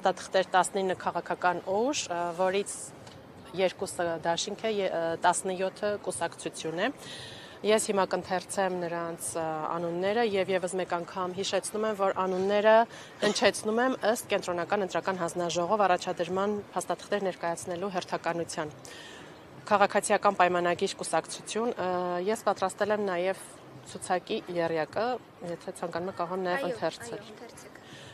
Փաստաթղթեր 19 քաղաքական ուժ, որից 2-ը դաշինք է, 17-ը կուսակցություն է։ Ես հիմա կընթերցեմ նրանց անունները եւ եւս մեկ անգամ հիշեցնում եմ, որ անունները հնչեցնում եմ ըստ Կենտրոնական ընտրական հանձնաժողով առաջադրման փաստաթղթեր ներկայացնելու հերթականության։ Քաղաքացիական պայմանագիր կուսակցություն, ես պատրաստել եմ նաեւ ցուցակի եռյակը, եթե ցանկանում եք կարող եմ նաեւ ընթերցել։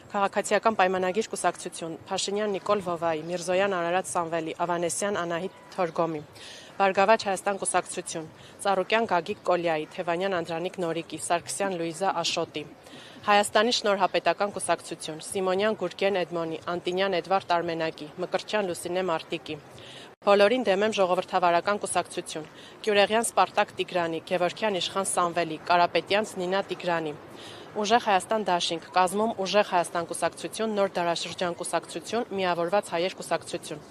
Քաղաքացիական պայմանագիր կուսակցություն, Փաշինյան Նիկոլ Վովայի, Միրզոյան Արարատ Սամվելի, Ավանեսյան Անահիտ Թորգոմի, Բարգավաճ Հայաստան կուսակցություն, Ծառուկյան Գագիկ Կոլյայի, Թևանյան Անդրանիկ Նորիկի, Սարգսյան Լուիզա Աշոտի, Հայաստանի Շնորհապետական կուսակցություն, Սիմոնյան Գուրգեն Էդմոնի, Անտինյան Էդվարդ Արմենակի, Մկրտչյան Լուսինե Մարտիկի, Բոլորին դեմ եմ ժողովրդավարական կուսակցություն, Կյուրեղյան Սպարտակ Տիգրանի, Գևորգյան Իշխան Սամվելի, Կարապետյանց Նինա Տիգրանի, Ուժեղ Հայաստան դաշինք, կազմում Ուժեղ Հայաստան կուսակցություն, Նոր դարաշրջան կուսակցություն, Միավորված հայեր կուսակցություն,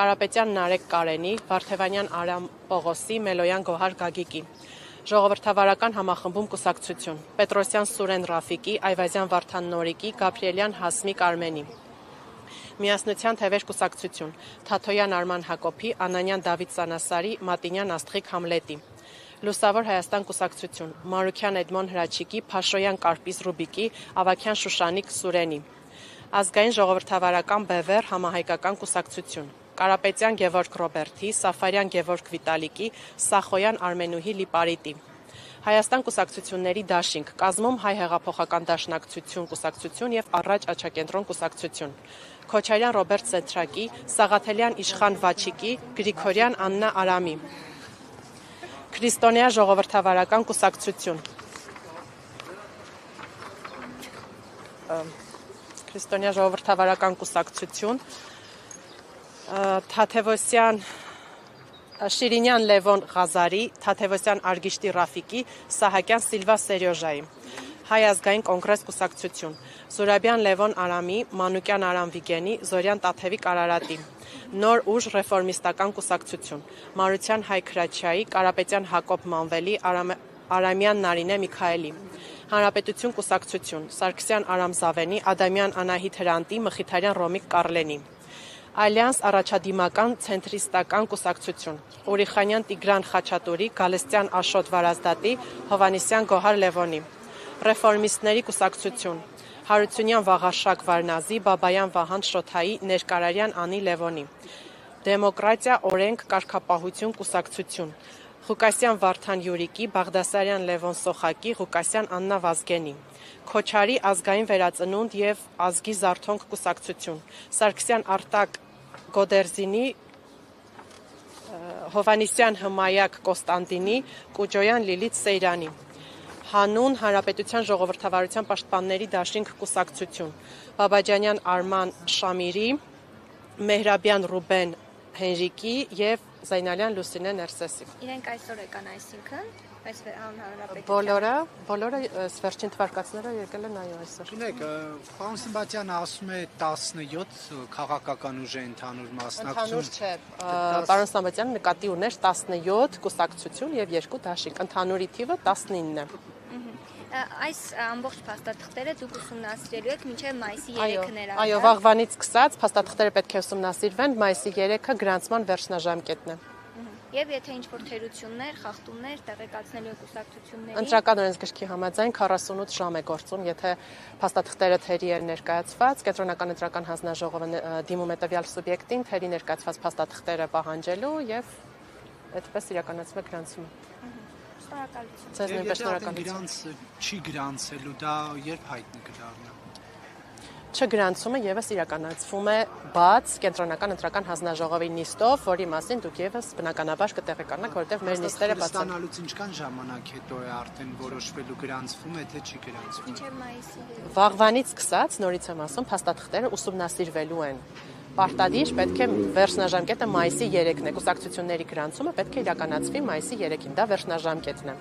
Կարապետյան Նարեկ Կարենի, Վարդևանյան Արամ Պողոսի, Մելոյան Գոհար Գագիկի, Ժողովրդավարական համախմբում կուսակցություն, Պետրոսյան Սուրեն Ռաֆիկի, Այվազյան Վարդան Նորիկի, Գաբրիելյան Հասմիկ Արմենի, Միասնության թևեր կուսակցություն, Թաթոյան Արման Հակոբի, Անանյան Դավիթ Սանասարի, Մատինյան Աստղիկ Համլետի, Լուսավոր Հայաստան կուսակցություն, Մարուքյան Էդմոն Հրաչիկի, Փաշոյան Կարպիս Ռուբիկի, Ավաքյան Շուշանիկ Սուրենի, Ազգային ժողովրդավարական Բևեր համահայկական կուսակցություն, Կարապետյան Գևորգ Ռոբերտի, Սաֆարյան Գևորգ Վիտալիկի, Սախոյան Արմենուհի Լիպարիտի, Հայաստան կուսակցությունների դաշինք, կազմում Հայ հեղափոխական դաշնակցություն կուսակցություն եւ Առաջ Աչակենտրոն կուսակցություն, Քոչարյան Ռոբերտ Սեթրակի, Սաղաթելյան Իշխան Վաչիկի, Գրիգորյան Աննա Արամի, Քրիստոնյա ժողովրդավարական կուսակցություն, Քրիստոնյա ժողովրդավարական կուսակցություն, Թաթևոսյան Շիրինյան Լևոն Ղազարի, Թաթևոսյան Արգիշտի Ռաֆիկի, Սահակյան Սիլվա Սերյոժայի, Հայ ազգային կոնգրես կուսակցություն, Զուրաբյան Լևոն Արամի, Մանուկյան Արամ Վիգենի, Զորյան Տաթևիկ Արարատի, Նոր ուժ ռեֆորմիստական կուսակցություն, Մարության Հայ Քրաչյայի, Կարապետյան Հակոբ Մանվելի, Արամյան Նարինե Միքայելի, Հանրապետություն կուսակցություն, Սարգսյան Արամ Զավենի, Ադամյան Անահիտ Հրանտի, Մխիթարյան Ռոմիկ Կառլենի, Ալյանս առաջադիմական ցենտրիստական կուսակցություն, Ուրիխանյան Տիգրան Խաչատուրի, Գալստյան Աշոտ Վարազդատի, Հովանեսյան Գոհար Լևոնի, Ռեֆորմիստների կուսակցություն, Հարությունյան Վաղարշակ Վարնազի, Բաբայան Վահան Շոթայի, Ներկարարյան Անի Լևոնի, Դեմոկրատիա օրենք կարգապահություն կուսակցություն, Ղուկասյան Վարդան Յուրիկի, Բաղդասարյան Լևոն Սոխակի, Ղուկասյան Աննա Վազգենի, Քոչարի ազգային վերածնունդ եւ ազգի զարթոնք կուսակցություն, Սարգսյան Արտակ Գոդերզինի, Հովանեսյան Հմայակ Կոստանդինի, Կուջոյան Լիլիթ Սեյրանի, Հանուն Հանրապետության ժողովրդավարության պաշտպանների դաշինք կուսակցություն, Բաբաջանյան Արման Շամիրի, Մեհրաբյան Ռուբեն Հենրիկի եւ Զայնալյան Լուսինե Ներսեսի։ Իրենք այսօր եկան, այսինքն, այս հանրապետության։ Բոլորը վերջին թվարկածները եկել են այո այսօր։ Գիտեք, պարոն Սմբատյանը ասում է 17 քաղաքական ուժ է ընդհանուր մասնակցում։ Ընդհանուր չէ, պարոն Սմբատյանը նկատի ուներ 17 կուսակցություն եւ 2 դաշինք, ընդհանուրի թիվը 19 է։ Այս ամբողջ փաստաթղթերը դուք ուսումնասիրելու եք մինչև մայիսի 3-ը ներառյալ։ Այո, վաղվանից սկսած փաստաթղթերը պետք է ուսումնասիրվեն, մայիսի 3-ը գրանցման վերջնաժամկետն է։ Եվ եթե ինչ-որ թերություններ, խախտումներ տեղեկացնելու եք կուսակցությունների։ Ընտրական օրենսգրքի համաձայն 48 ժամ է գործում, եթե փաստաթղթերը թերի են ներկայացված, Կենտրոնական ընտրական հանձնաժողովը դիմում է տվյալ սուբյեկտին թերի ներկայացված փաստաթղթերը պահանջելու եւ այդպես իրականացվում է գրանցումը։ Շնորհակալություն։ Ձեզ նույնպես շնորհակալություն։ Չի գրանցելու, դա երբ հայտնի կդառնա։ Չգրանցումը եւս իրականացվում է բաց Կենտրոնական ընտրական հանձնաժողովի նիստով, որի մասին դուք եւս բնականաբար կտեղեկանաք, որովհետեւ մեր նիստերը բաց են։ Ստանալուց ինչքան ժամանակ հետո է արդեն որոշվելու գրանցվում է, թե չի գրանցվում։ Մինչև մայիսի 3-ը։ Վաղվանից սկսած, նորից եմ ասում, փաստաթղթերը ուսումնասիրվելու են։ Պարտադիր պետք է վերջնաժամկետը մայիսի 3-ն է, կուսակցությունների գրանցումը պետք է իրականացվի մայիսի 3-ին, դա վերջնաժամկետն է։